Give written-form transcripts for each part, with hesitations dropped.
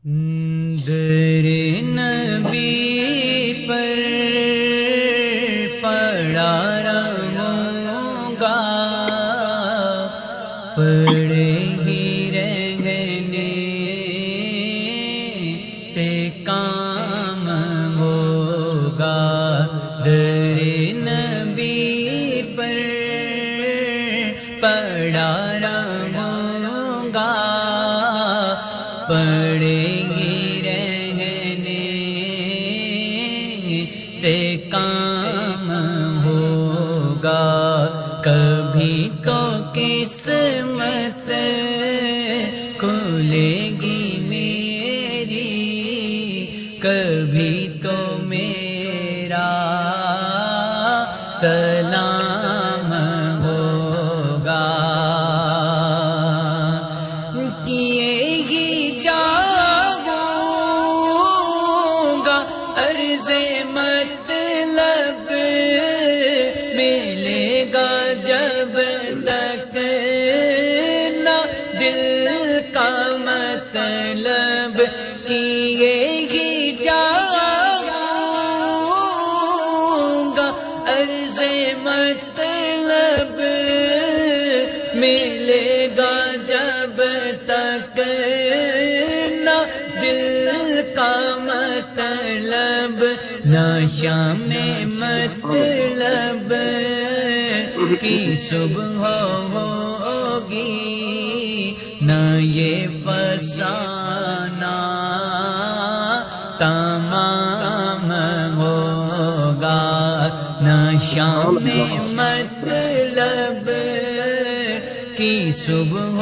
در نبی پر پڑا رہوں گا، پڑے ہی رہنے سے کام ہوگا۔ در نبی پر پڑا رہوں گا، پڑے ہی رہنے سے کام ہوگا۔ کبھی تو قسمت کھلے گی میری، کبھی تو میرا سلام ہوگا۔ کیے ہی جاؤں گا عرض مطلب، ملے گا جب تک نہ دل کا مطلب۔ کیے ہی جاؤں گا عرض مطلب، ملے گا جب تک نہ دل کا مطلب۔ نہ شام مطلب کی صبح ہوگی، نہ یہ فسانہ تمام ہوگا۔ نہ شام مطلب کی صبح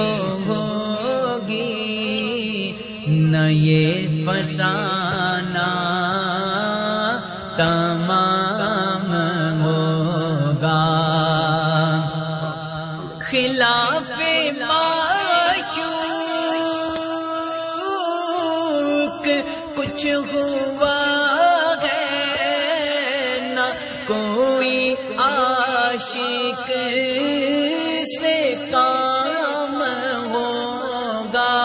ہوگی، نہ یہ فسانہ تمام ہوگا۔ خلاف معشوق کچھ ہوا ہے، نہ کوئی عاشق سے کام ہوگا۔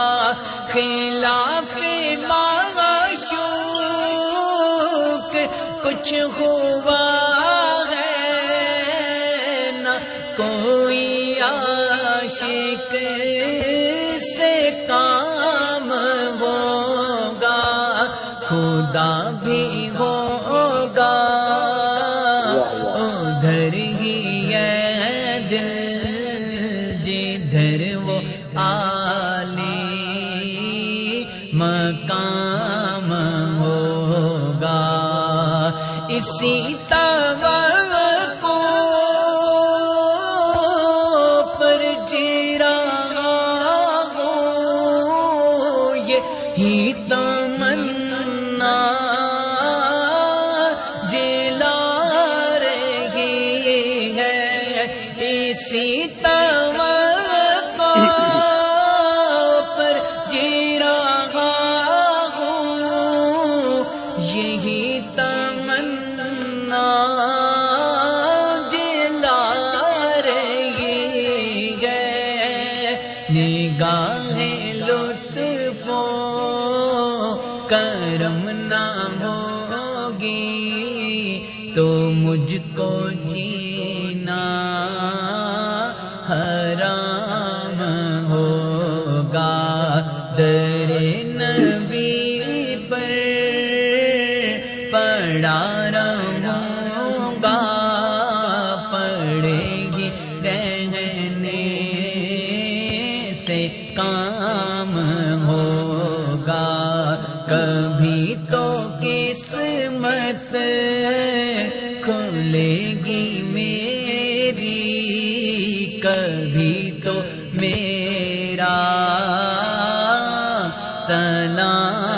خلاف معشوق کچھ ہوا ہے، نہ کوئی عاشق سے کام ہوگا۔ خدا بھی ہوگا ادھر ہی ہے دل، جدھر وہ عالی مقام ہوگا۔ اسی توقع پر جی رہا ہوں، یہی تمنا جلا رہی ہے۔ اسی توقع پر جی رہا ہوں، یہی تمنا جلا رہی ہے۔ نگاہ لطف و کرم نہ ہوگی تو مجھ کو جینا حرام ہوگا۔ در نبی پر پڑا رہوں گا، پڑے گی رہنے سے کام ہوگا۔ کبھی تو قسمت کھلے گی میری، کبھی تو میرا سلام